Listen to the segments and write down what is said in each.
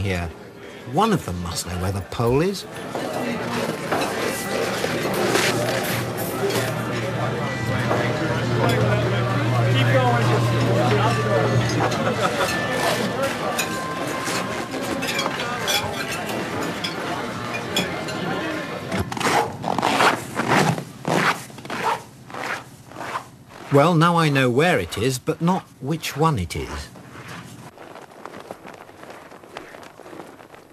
here. One of them must know where the pole is. Keep going. Well, now I know where it is, but not which one it is.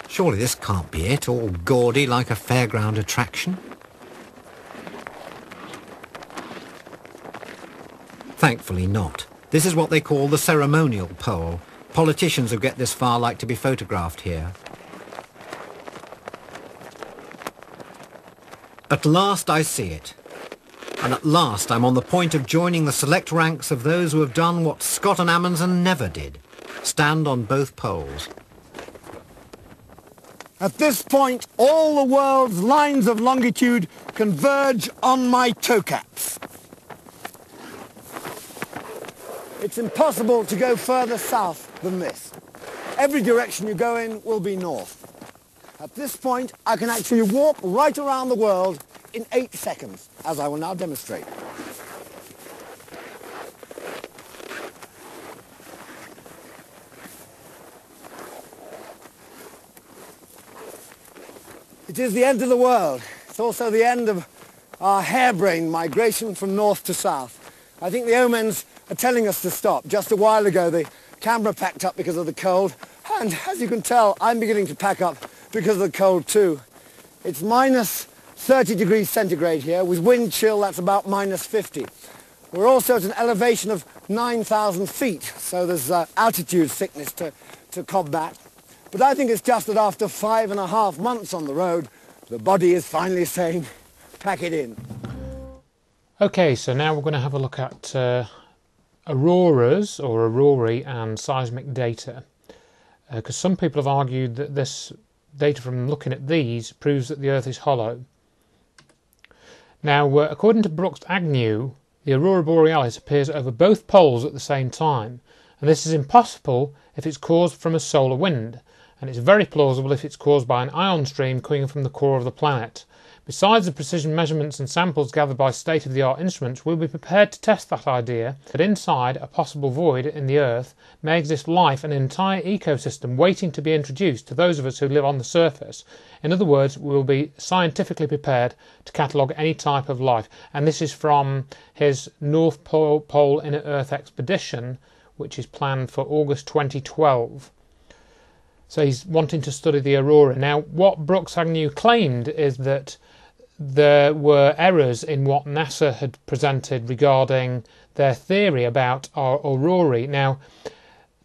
Surely this can't be it, all gaudy like a fairground attraction. Thankfully not. This is what they call the ceremonial pole. Politicians who get this far like to be photographed here. At last I see it. And at last I'm on the point of joining the select ranks of those who have done what Scott and Amundsen never did. Stand on both poles. At this point, all the world's lines of longitude converge on my toe caps. It's impossible to go further south than this. Every direction you go in will be north. At this point, I can actually walk right around the world in 8 seconds, as I will now demonstrate. It is the end of the world. It's also the end of our harebrained migration from north to south. I think the omens are telling us to stop. Just a while ago, the camera packed up because of the cold, and as you can tell, I'm beginning to pack up because of the cold too. It's minus 30 degrees centigrade here. With wind chill, that's about minus 50. We're also at an elevation of 9,000 feet, so there's altitude sickness to combat. But I think it's just that after 5.5 months on the road, the body is finally saying, pack it in. Okay, so now we're going to have a look at auroras, or aurorae, and seismic data. Because some people have argued that this data from looking at these proves that the Earth is hollow. Now, according to Brooks-Agnew, the aurora borealis appears over both poles at the same time, and this is impossible if it's caused from a solar wind, and it's very plausible if it's caused by an ion stream coming from the core of the planet. Besides the precision measurements and samples gathered by state-of-the-art instruments, we'll be prepared to test that idea that inside a possible void in the Earth may exist life and an entire ecosystem waiting to be introduced to those of us who live on the surface. In other words, we will be scientifically prepared to catalogue any type of life. And this is from his North Pole Inner Earth expedition, which is planned for August 2012. So he's wanting to study the aurora. Now, what Brooks-Agnew claimed is that there were errors in what NASA had presented regarding their theory about our aurorae. Now,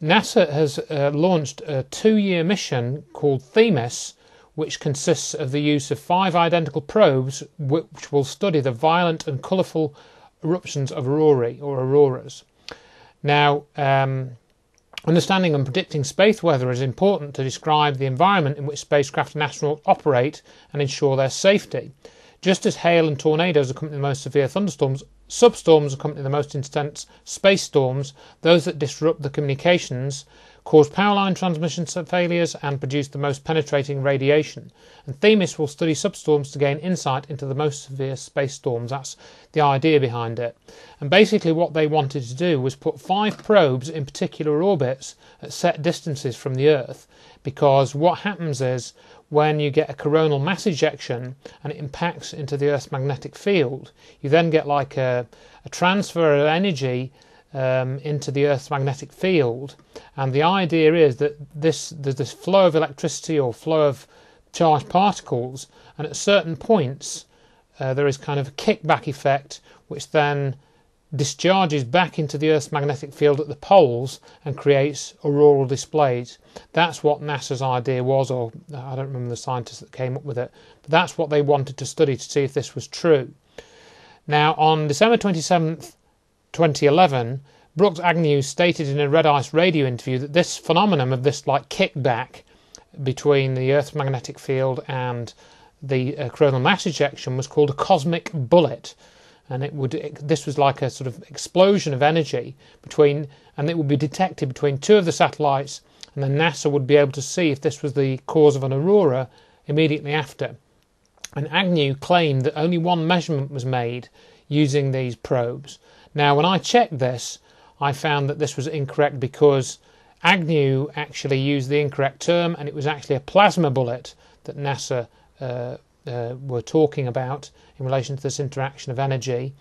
NASA has launched a 2-year mission called Themis, which consists of the use of 5 identical probes which will study the violent and colourful eruptions of aurorae, or auroras. Now, understanding and predicting space weather is important to describe the environment in which spacecraft and astronauts operate and ensure their safety. Just as hail and tornadoes accompany the most severe thunderstorms, substorms accompany the most intense space storms. Those that disrupt the communications cause power line transmission failures and produce the most penetrating radiation. And Themis will study substorms to gain insight into the most severe space storms. That's the idea behind it. And basically what they wanted to do was put 5 probes in particular orbits at set distances from the Earth, because what happens is when you get a coronal mass ejection and it impacts into the Earth's magnetic field, you then get like a transfer of energy into the Earth's magnetic field, and the idea is that there's this flow of electricity or flow of charged particles, and at certain points there is kind of a kickback effect which then discharges back into the Earth's magnetic field at the poles and creates auroral displays. That's what NASA's idea was, or I don't remember the scientists that came up with it, but that's what they wanted to study to see if this was true. Now, on December 27th, 2011, Brooks-Agnew stated in a Red Ice radio interview that this phenomenon of this like kickback between the Earth's magnetic field and the coronal mass ejection was called a cosmic bullet, and this was like a sort of explosion of energy between, and it would be detected between 2 of the satellites and then NASA would be able to see if this was the cause of an aurora immediately after. And Agnew claimed that only one measurement was made using these probes. Now, when I checked this, I found that this was incorrect because Agnew actually used the incorrect term, and it was actually a plasma bullet that NASA were talking about in relation to this interaction of energy.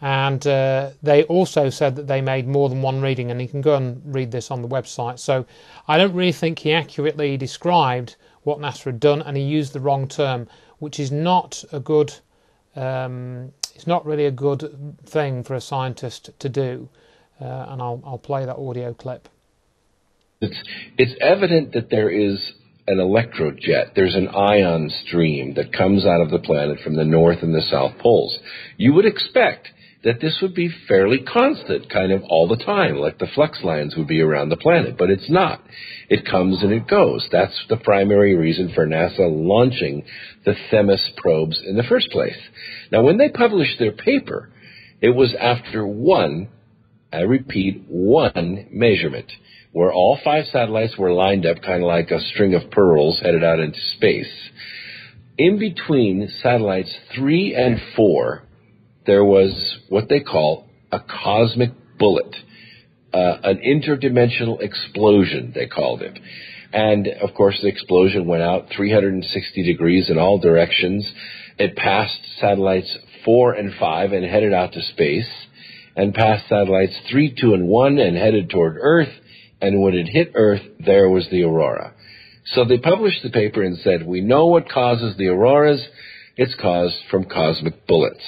And they also said that they made more than one reading, and you can go and read this on the website. So I don't really think he accurately described what NASA had done, and he used the wrong term, which is not a good it's not really a good thing for a scientist to do. And I'll play that audio clip. It's evident that there is an electrojet. There's an ion stream that comes out of the planet from the north and the south poles. You would expect that this would be fairly constant, kind of all the time, like the flux lines would be around the planet, but it's not. It comes and it goes. That's the primary reason for NASA launching the Themis probes in the first place. Now, when they published their paper, it was after one, I repeat, one measurement, where all 5 satellites were lined up kind of like a string of pearls headed out into space. In between satellites 3 and 4, there was what they call a cosmic bullet, an interdimensional explosion, they called it. And, of course, the explosion went out 360 degrees in all directions. It passed satellites 4 and 5 and headed out to space, and passed satellites 3, 2, and 1 and headed toward Earth. And when it hit Earth, there was the aurora. So they published the paper and said, we know what causes the auroras. It's caused from cosmic bullets.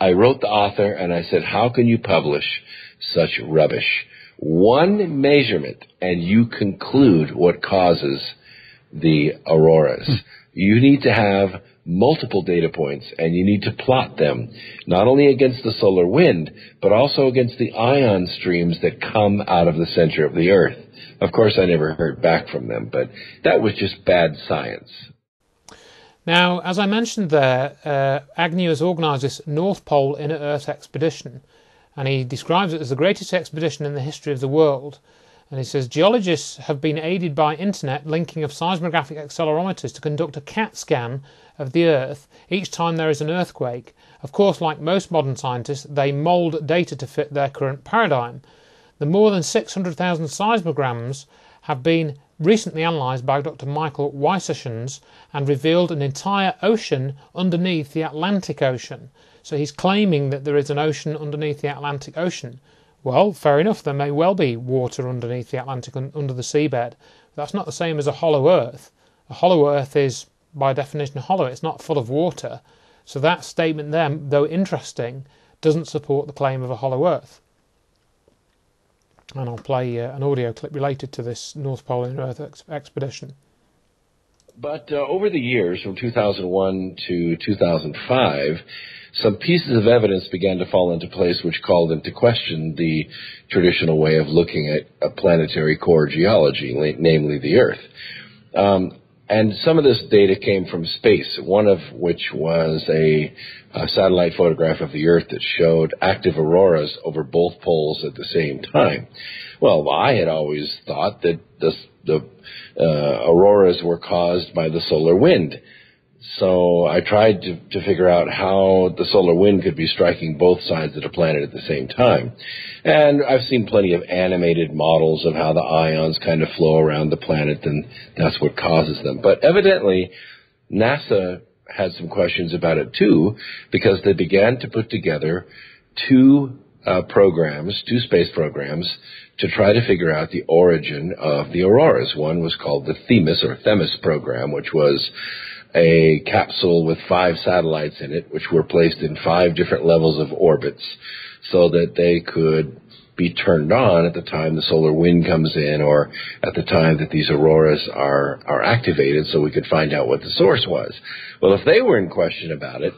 I wrote the author and I said, how can you publish such rubbish? One measurement and you conclude what causes the auroras. You need to have multiple data points, and you need to plot them, not only against the solar wind, but also against the ion streams that come out of the center of the Earth. Of course, I never heard back from them, but that was just bad science. Now, as I mentioned there, Agnew has organised this North Pole Inner Earth expedition, and he describes it as the greatest expedition in the history of the world. And he says, geologists have been aided by internet linking of seismographic accelerometers to conduct a CAT scan of the Earth each time there is an earthquake. Of course, like most modern scientists, they mould data to fit their current paradigm. The more than 600,000 seismograms have been recently analysed by Dr. Michael Weissershans and revealed an entire ocean underneath the Atlantic Ocean. So he's claiming that there is an ocean underneath the Atlantic Ocean. Well, fair enough, there may well be water underneath the Atlantic and under the seabed. That's not the same as a hollow Earth. A hollow Earth is, by definition, hollow. It's not full of water. So that statement there, though interesting, doesn't support the claim of a hollow Earth. And I'll play an audio clip related to this North Pole Inner Earth expedition. But over the years, from 2001 to 2005, some pieces of evidence began to fall into place which called into question the traditional way of looking at a planetary core geology, namely the Earth. And some of this data came from space, one of which was a satellite photograph of the Earth that showed active auroras over both poles at the same time. Well, I had always thought that the auroras were caused by the solar wind. So I tried to figure out how the solar wind could be striking both sides of the planet at the same time. And I've seen plenty of animated models of how the ions kind of flow around the planet, and that's what causes them. But evidently, NASA had some questions about it too, because they began to put together two space programs, to try to figure out the origin of the auroras. One was called the Themis program, which was a capsule with 5 satellites in it, which were placed in 5 different levels of orbits so that they could be turned on at the time the solar wind comes in, or at the time that these auroras are activated, so we could find out what the source was. Well, if they were in question about it,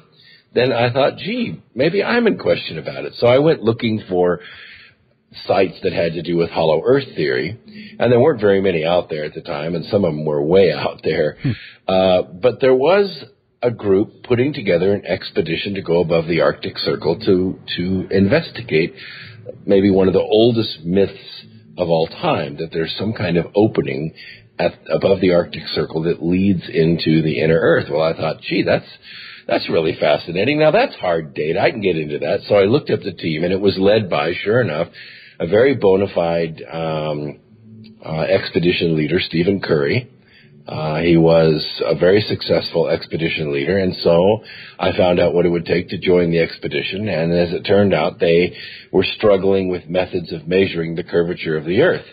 then I thought, gee, maybe I'm in question about it. So I went looking for sites that had to do with hollow earth theory, and there weren't very many out there at the time, and some of them were way out there. But there was a group putting together an expedition to go above the Arctic Circle to investigate maybe one of the oldest myths of all time, that there's some kind of opening above the Arctic Circle that leads into the inner Earth. Well, I thought, gee, that's really fascinating. Now, that's hard data. I can get into that. So I looked up the team, and it was led by, sure enough, a very bona fide expedition leader, Stephen Curry. He was a very successful expedition leader, and so I found out what it would take to join the expedition, and as it turned out, they were struggling with methods of measuring the curvature of the Earth.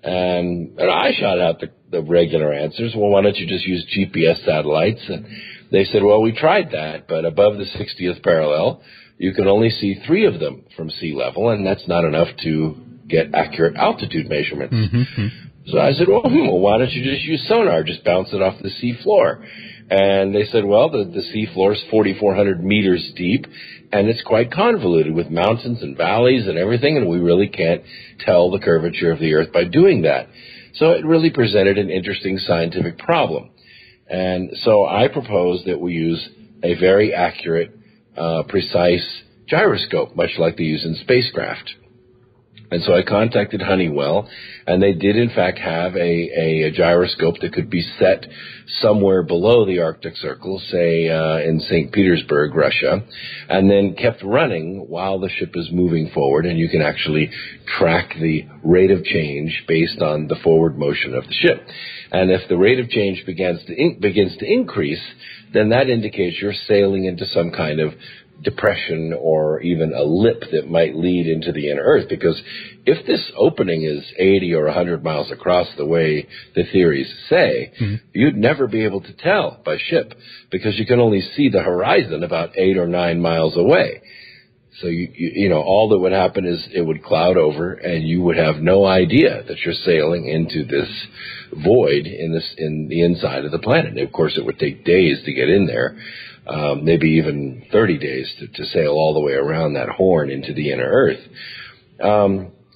And I shot out the regular answers. Well, why don't you just use GPS satellites? And they said, well, we tried that, but above the 60th parallel, you can only see 3 of them from sea level, and that's not enough to get accurate altitude measurements. Mm-hmm. So I said, well, why don't you just use sonar, just bounce it off the sea floor? And they said, well, the sea floor is 4,400 meters deep, and it's quite convoluted with mountains and valleys and everything, and we really can't tell the curvature of the Earth by doing that. So it really presented an interesting scientific problem. And so I proposed that we use a very accurate, precise gyroscope, much like they use in spacecraft. And so I contacted Honeywell, and they did in fact have a gyroscope that could be set somewhere below the Arctic Circle, say in St. Petersburg, Russia, and then kept running while the ship is moving forward, and you can actually track the rate of change based on the forward motion of the ship. And if the rate of change begins to increase, then that indicates you're sailing into some kind of depression or even a lip that might lead into the inner Earth. Because if this opening is 80 or 100 miles across the way the theories say, you'd never be able to tell by ship because you can only see the horizon about 8 or 9 miles away. So, you know, all that would happen is it would cloud over and you would have no idea that you're sailing into this void in the inside of the planet. And of course, it would take days to get in there. Maybe even 30 days to sail all the way around that horn into the inner Earth.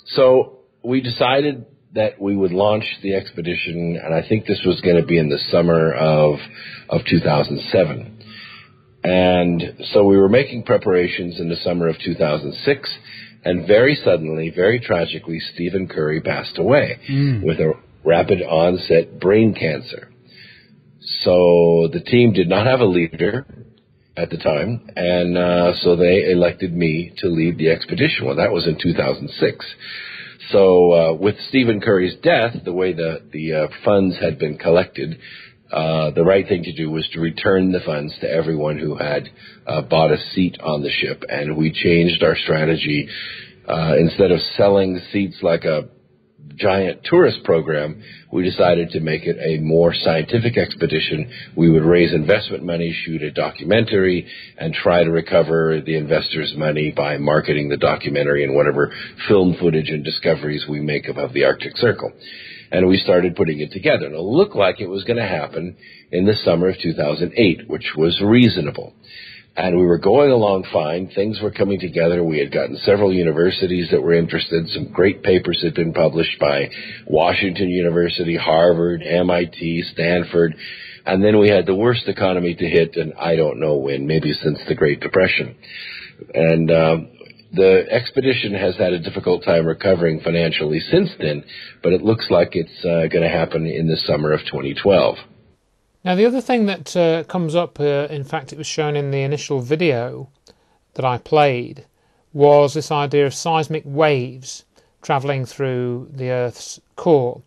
So we decided that we would launch the expedition, and I think this was going to be in the summer of 2007. And so we were making preparations in the summer of 2006, and very suddenly, very tragically, Stephen Curry passed away with a rapid onset brain cancer. So the team did not have a leader at the time, and so they elected me to lead the expedition. Well, that was in 2006. So with Stephen Curry's death, the way the funds had been collected, the right thing to do was to return the funds to everyone who had bought a seat on the ship, and we changed our strategy. Instead of selling seats like a giant tourist program, we decided to make it a more scientific expedition. We would raise investment money, shoot a documentary, and try to recover the investors' money by marketing the documentary and whatever film footage and discoveries we make above the Arctic Circle. And we started putting it together. And it looked like it was going to happen in the summer of 2008, which was reasonable. And we were going along fine. Things were coming together. We had gotten several universities that were interested. Some great papers had been published by Washington University, Harvard, MIT, Stanford. And then we had the worst economy to hit, and I don't know when, maybe since the Great Depression. And the expedition has had a difficult time recovering financially since then, but it looks like it's going to happen in the summer of 2012. Now, the other thing that comes up, in fact, it was shown in the initial video that I played, was this idea of seismic waves travelling through the Earth's core.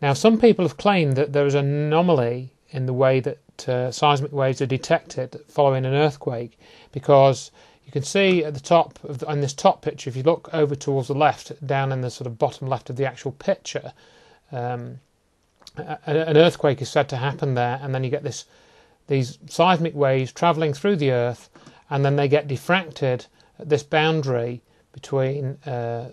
Now, some people have claimed that there is an anomaly in the way that seismic waves are detected following an earthquake, because you can see at the top, on this top picture, if you look over towards the left, down in the sort of bottom left of the actual picture, an earthquake is said to happen there, and then you get these seismic waves travelling through the Earth, and then they get diffracted at this boundary between where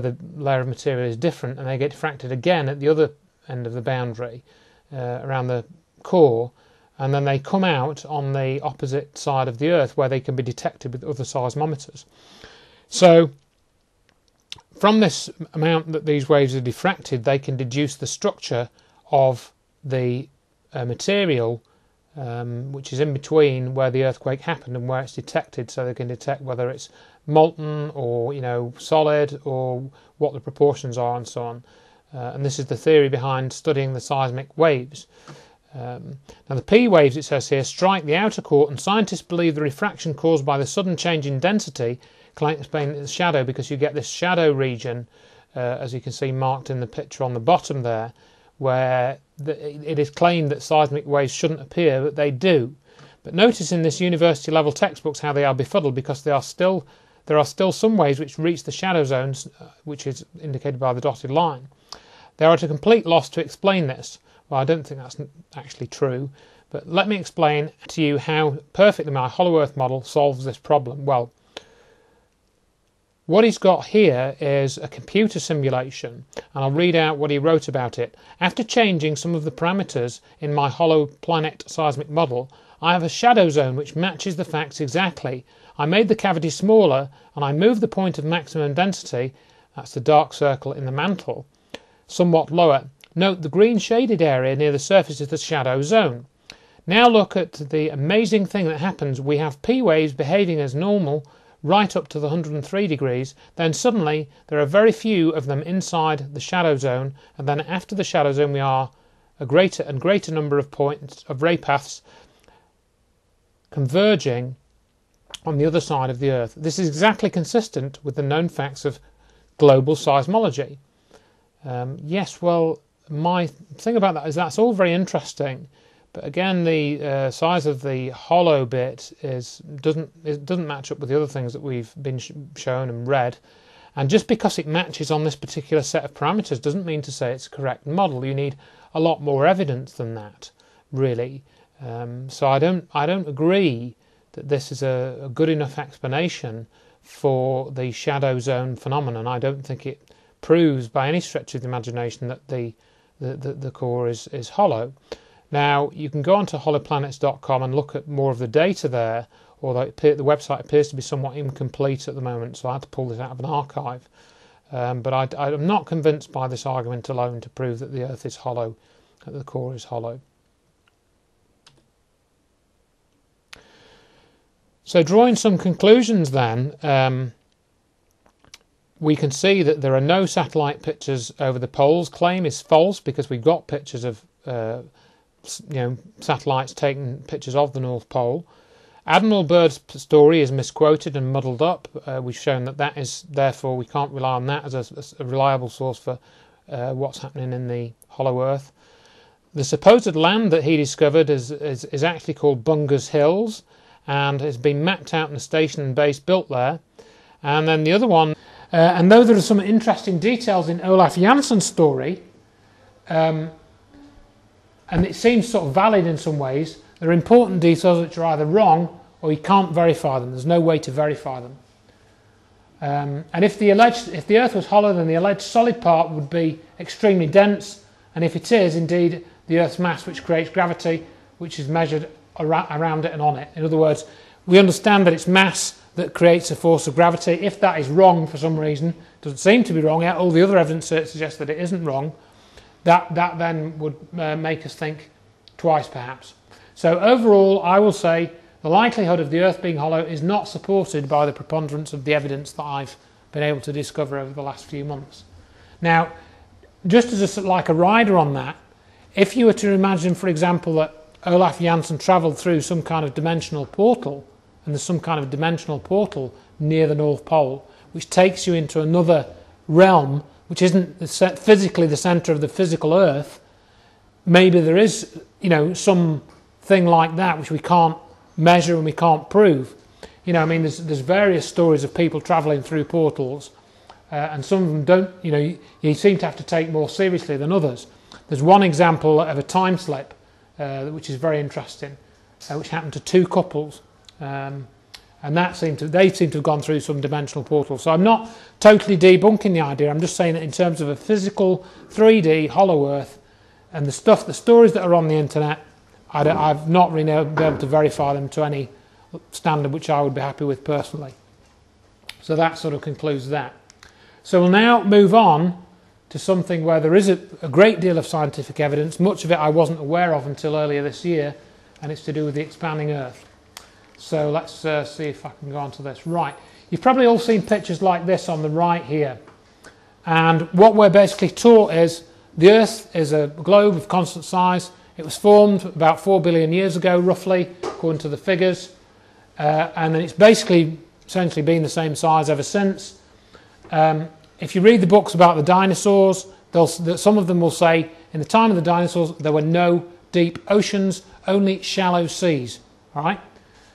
the layer of material is different, and they get diffracted again at the other end of the boundary around the core, and then they come out on the opposite side of the Earth where they can be detected with other seismometers. So from this amount that these waves are diffracted, they can deduce the structure of the material which is in between where the earthquake happened and where it's detected, so they can detect whether it's molten or solid, or what the proportions are and so on. And this is the theory behind studying the seismic waves. Now the P waves, it says here, strike the outer core, and scientists believe the refraction caused by the sudden change in density can explain the shadow, because you get this shadow region, as you can see marked in the picture on the bottom there, where it is claimed that seismic waves shouldn't appear, but they do. But notice in this university level textbooks how they are befuddled, because there are still some waves which reach the shadow zones, which is indicated by the dotted line. They are at a complete loss to explain this. Well, I don't think that's actually true, but let me explain to you how perfectly my hollow earth model solves this problem. Well, what he's got here is a computer simulation, and I'll read out what he wrote about it. After changing some of the parameters in my hollow planet seismic model, I have a shadow zone which matches the facts exactly. I made the cavity smaller, and I moved the point of maximum density, that's the dark circle in the mantle, somewhat lower. Note the green shaded area near the surface is the shadow zone. Now look at the amazing thing that happens. We have P waves behaving as normal right up to the 103 degrees, then suddenly there are very few of them inside the shadow zone, and then after the shadow zone we are a greater and greater number of points of ray paths converging on the other side of the Earth. This is exactly consistent with the known facts of global seismology. Yes, well, my thing about that is that's all very interesting, but again, the size of the hollow bit doesn't match up with the other things that we've been shown and read. And just because it matches on this particular set of parameters doesn't mean to say it's a correct model. You need a lot more evidence than that, really. So I don't agree that this is a good enough explanation for the shadow zone phenomenon. I don't think it proves by any stretch of the imagination that the core is hollow. Now you can go onto hollowplanets.com and look at more of the data there, although the website appears to be somewhat incomplete at the moment, so I had to pull this out of an archive. But I'm not convinced by this argument alone to prove that the Earth is hollow, that the core is hollow. So drawing some conclusions then, we can see that there are no satellite pictures over the poles. Claim is false because we've got pictures of satellites taking pictures of the North Pole. Admiral Byrd's story is misquoted and muddled up. We've shown that is, therefore we can't rely on that as a reliable source for what's happening in the hollow Earth. The supposed land that he discovered is actually called Bunger's Hills, and has been mapped out in a station and base built there. And then the other one, and though there are some interesting details in Olaf Janssen's story, and it seems sort of valid in some ways, there are important details which are either wrong or you can't verify them. There's no way to verify them. And if the Earth was hollow, then the alleged solid part would be extremely dense, and if it is indeed the Earth's mass which creates gravity, which is measured around it and on it. In other words, we understand that it's mass that creates a force of gravity. If that is wrong for some reason, doesn't seem to be wrong, yet all the other evidence suggests that it isn't wrong, that then would make us think twice perhaps. So overall, I will say the likelihood of the Earth being hollow is not supported by the preponderance of the evidence that I've been able to discover over the last few months. Now, just as like a rider on that, if you were to imagine, for example, that Olaf Janssen travelled through some kind of dimensional portal, and there's some kind of dimensional portal near the North Pole, which takes you into another realm, which isn't physically the centre of the physical Earth. Maybe there is, some thing like that which we can't measure and we can't prove. There's various stories of people travelling through portals, and some of them don't. You seem to have to take more seriously than others. There's one example of a time slip, which is very interesting, which happened to two couples, and they seem to have gone through some dimensional portal. So I'm not totally debunking the idea. I'm just saying that in terms of a physical 3D hollow Earth and the stories that are on the internet, I've not really been able to verify them to any standard which I would be happy with personally. So that sort of concludes that. So we'll now move on to something where there is a great deal of scientific evidence. Much of it I wasn't aware of until earlier this year, and it's to do with the expanding Earth. So let's see if I can go on to this. Right, You've probably all seen pictures like this on the right here. And what we're basically taught is the Earth is a globe of constant size. It was formed about 4 billion years ago, roughly, according to the figures. And then it's basically essentially been the same size ever since. If you read the books about the dinosaurs, some of them will say, in the time of the dinosaurs, there were no deep oceans, only shallow seas. All right?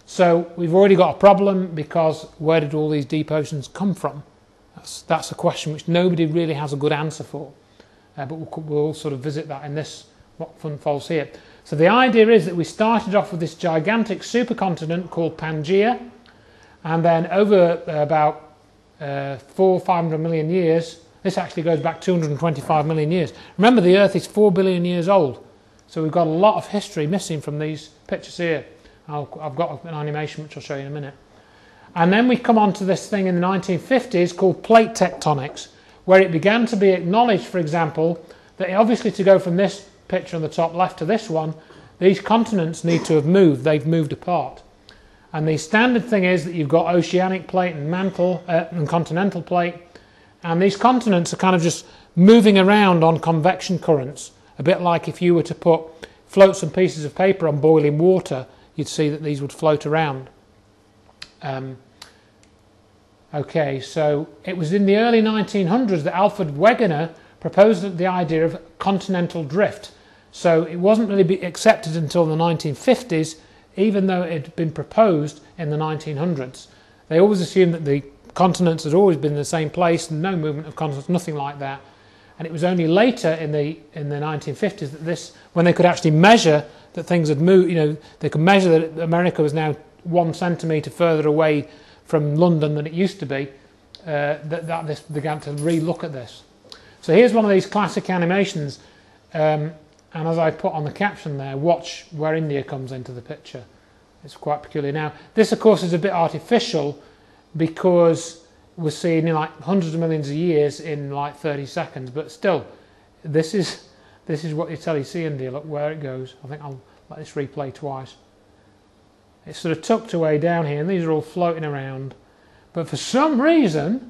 So we've already got a problem, because where did all these deep oceans come from? That's a question which nobody really has a good answer for. But we'll sort of visit that in this, what unfolds here. So the idea is that we started off with this gigantic supercontinent called Pangaea, and then over about 500 million years, this actually goes back 225 million years. Remember, the Earth is 4 billion years old, so we've got a lot of history missing from these pictures here. I've got an animation which I'll show you in a minute. And then we come on to this thing in the 1950s called plate tectonics, where it began to be acknowledged, for example, that obviously to go from this picture on the top left to this one, these continents need to have moved. They've moved apart. And the standard thing is that you've got oceanic plate and mantle and continental plate, and these continents are kind of just moving around on convection currents, a bit like if you were to float some pieces of paper on boiling water, you'd see that these would float around. Okay, so it was in the early 1900s that Alfred Wegener proposed the idea of continental drift. So it wasn't really accepted until the 1950s, even though it had been proposed in the 1900s. They always assumed that the continents had always been in the same place, and no movement of continents, nothing like that. And it was only later in the 1950s that when they could actually measure that things had moved, they could measure that America was now 1 centimetre further away from London than it used to be, that this began to re-look at this. So here's one of these classic animations, and as I put on the caption there, watch where India comes into the picture. It's quite peculiar. Now, this of course is a bit artificial, because we're seeing like hundreds of millions of years in like 30 seconds, but still, this is what you see India. Look where it goes. I think I'll let this replay twice. It's sort of tucked away down here, and these are all floating around. But for some reason,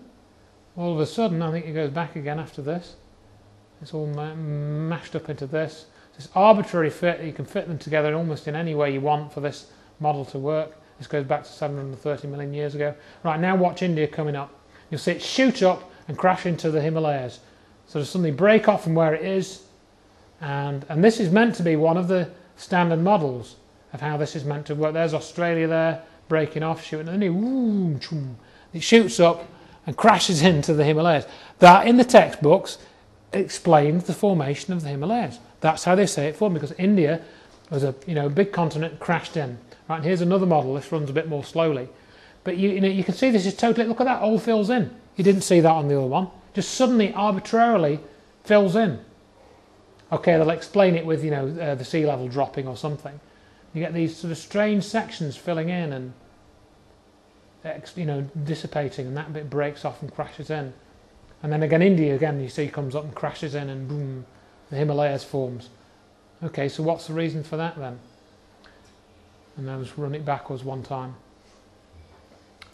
all of a sudden, I think it goes back again after this. It's all mashed up into this. This arbitrary fit, you can fit them together almost in any way you want for this model to work. This goes back to 730 million years ago. Right, now watch India coming up. You'll see it shoot up and crash into the Himalayas. So to suddenly break off from where it is. And this is meant to be one of the standard models of how this is meant to work. There's Australia there, breaking off, shooting, and then it shoots up and crashes into the Himalayas. That, in the textbooks, explains the formation of the Himalayas. That's how they say it formed, because India was a big continent, crashed in. Right, and here's another model. This runs a bit more slowly, but you can see this is totally. Look at that, all fills in. You didn't see that on the other one. Just suddenly, arbitrarily, fills in. Okay, they'll explain it with the sea level dropping or something. You get these sort of strange sections filling in and dissipating, and that bit breaks off and crashes in. And then again, India again, you see, comes up and crashes in, and boom, the Himalayas forms. Okay, so what's the reason for that then? And I'll just run it backwards one time.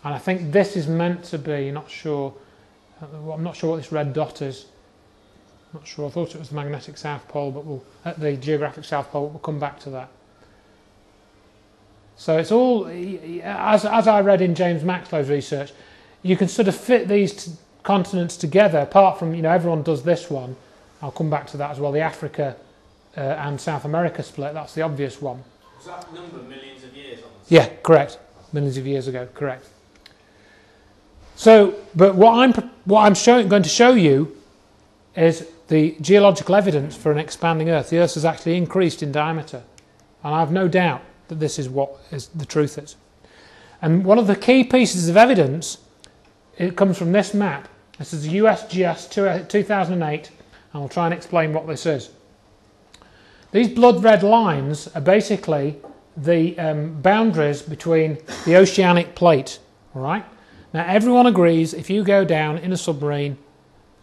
And I think this is meant to be, I'm not sure what this red dot is. Not sure. I thought it was the magnetic South Pole, but the geographic South Pole. But we'll come back to that. So it's all, as I read in James Maxlow's research, you can sort of fit these continents together. Apart from everyone does this one. I'll come back to that as well. The Africa and South America split. That's the obvious one. Was that number millions of years on this? Yeah, correct. Millions of years ago, correct. So, but what I'm going to show you is the geological evidence for an expanding Earth. The Earth has actually increased in diameter, and I have no doubt that this is what the truth is. And one of the key pieces of evidence, it comes from this map. This is USGS 2008, and I'll try and explain what this is. These blood red lines are basically the boundaries between the oceanic plate. All right. Now everyone agrees if you go down in a submarine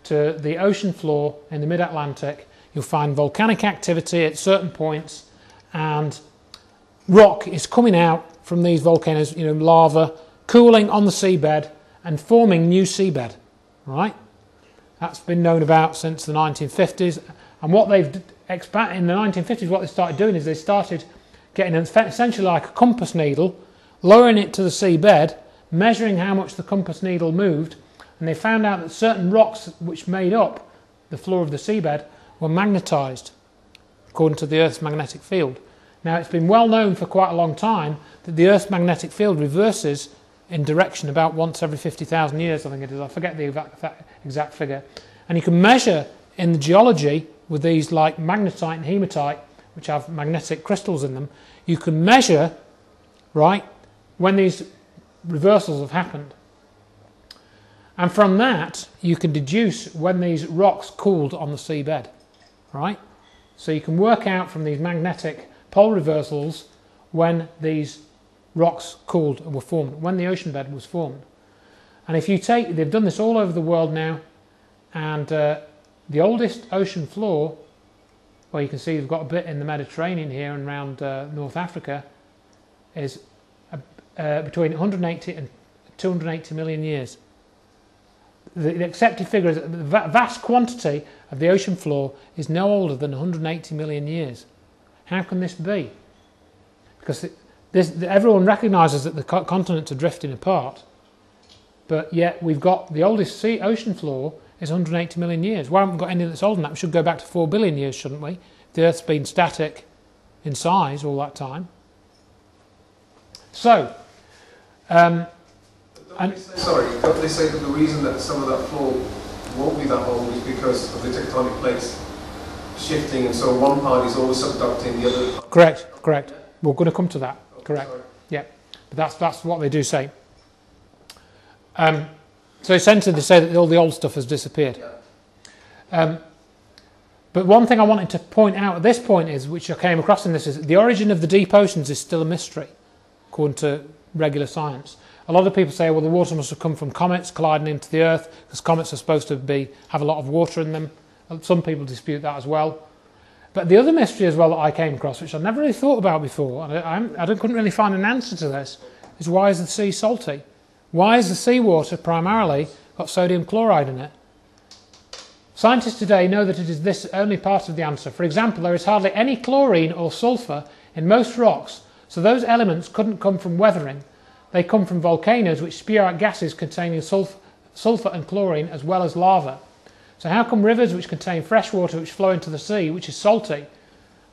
to the ocean floor in the mid-Atlantic, you'll find volcanic activity at certain points, and rock is coming out from these volcanoes, lava, cooling on the seabed, and forming new seabed, right? That's been known about since the 1950s, and what they've expanded in the 1950s, what they started doing is they started getting essentially like a compass needle, lowering it to the seabed, measuring how much the compass needle moved, and they found out that certain rocks which made up the floor of the seabed were magnetised according to the Earth's magnetic field. Now, it's been well known for quite a long time that the Earth's magnetic field reverses in direction about once every 50,000 years, I think it is. I forget the exact figure. And you can measure in the geology with these like magnetite and hematite, which have magnetic crystals in them, you can measure, right, when these reversals have happened. And from that, you can deduce when these rocks cooled on the seabed, right? So you can work out from these magnetic pole reversals when these rocks cooled and were formed, when the ocean bed was formed. And if you take, they've done this all over the world now, and the oldest ocean floor, well, you can see you've got a bit in the Mediterranean here and around North Africa, is between 180 and 280 million years. The accepted figure is that the vast quantity of the ocean floor is no older than 180 million years. How can this be? Because everyone recognises that the continents are drifting apart, but yet we've got the oldest ocean floor is 180 million years. We haven't got anything that's older than that. We should go back to 4 billion years, shouldn't we? The Earth's been static in size all that time. So, don't they say that the reason that some of that floor won't be that old is because of the tectonic plates shifting, and so one part is always subducting the other? Correct. We're going to come to that. Correct. Sorry. Yeah, but that's what they do say. So essentially they say that all the old stuff has disappeared. Yeah. But one thing I wanted to point out at this point is, which I came across in this, is the origin of the deep oceans is still a mystery, according to regular science. A lot of people say, well, the water must have come from comets colliding into the Earth, because comets are supposed to have a lot of water in them. Some people dispute that as well. But the other mystery as well that I came across, which I never really thought about before, and I couldn't really find an answer to this, is why is the sea salty? Why is the seawater primarily got sodium chloride in it? Scientists today know that it is this only part of the answer. For example, there is hardly any chlorine or sulphur in most rocks, so those elements couldn't come from weathering. They come from volcanoes which spew out gases containing sulphur and chlorine as well as lava. So how come rivers which contain fresh water which flow into the sea, which is salty,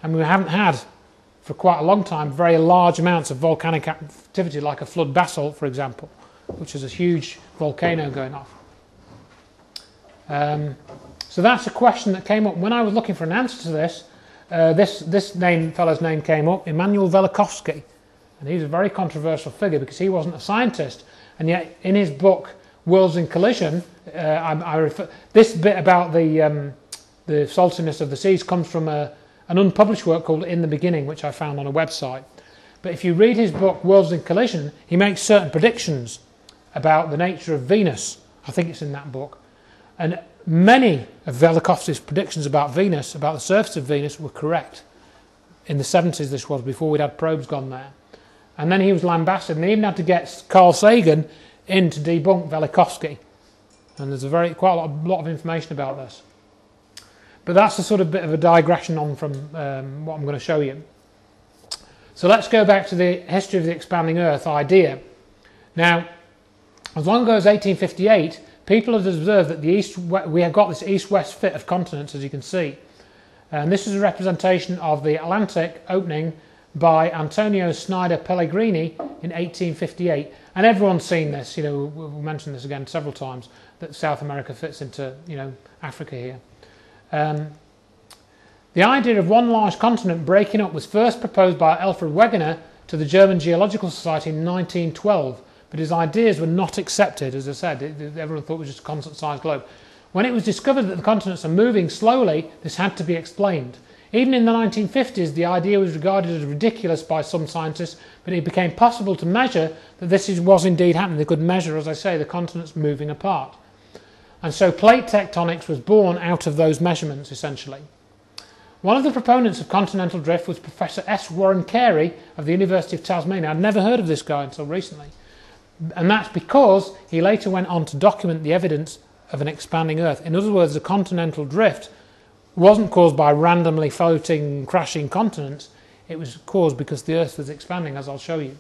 and we haven't had for quite a long time very large amounts of volcanic activity like a flood basalt, for example, which is a huge volcano going off. So that's a question that came up when I was looking for an answer to this. This fellow's name came up, Immanuel Velikovsky, and he's a very controversial figure because he wasn't a scientist, and yet in his book Worlds in Collision, this bit about the saltiness of the seas comes from an unpublished work called In the Beginning, which I found on a website. But if you read his book Worlds in Collision, he makes certain predictions about the nature of Venus. I think it's in that book. And many of Velikovsky's predictions about Venus, about the surface of Venus, were correct. In the 70s this was, before we'd had probes gone there. And then he was lambasted, and they even had to get Carl Sagan in to debunk Velikovsky. And there's quite a lot of information about this. But that's a sort of bit of a digression on from what I'm going to show you. So let's go back to the history of the expanding Earth idea. Now, as long ago as 1858, people had observed that we have got this east-west fit of continents, as you can see. And this is a representation of the Atlantic opening by Antonio Snider Pellegrini in 1858. And everyone's seen this, we'll mention this again several times, that South America fits into, Africa here. The idea of one large continent breaking up was first proposed by Alfred Wegener to the German Geological Society in 1912, but his ideas were not accepted, as I said. Everyone thought it was just a constant-sized globe. When it was discovered that the continents are moving slowly, this had to be explained. Even in the 1950s, the idea was regarded as ridiculous by some scientists, but it became possible to measure that this was indeed happening. They could measure, as I say, the continents moving apart. And so plate tectonics was born out of those measurements, essentially. One of the proponents of continental drift was Professor S. Warren Carey of the University of Tasmania. I'd never heard of this guy until recently. And that's because he later went on to document the evidence of an expanding Earth. In other words, the continental drift wasn't caused by randomly floating, crashing continents. It was caused because the Earth was expanding, as I'll show you.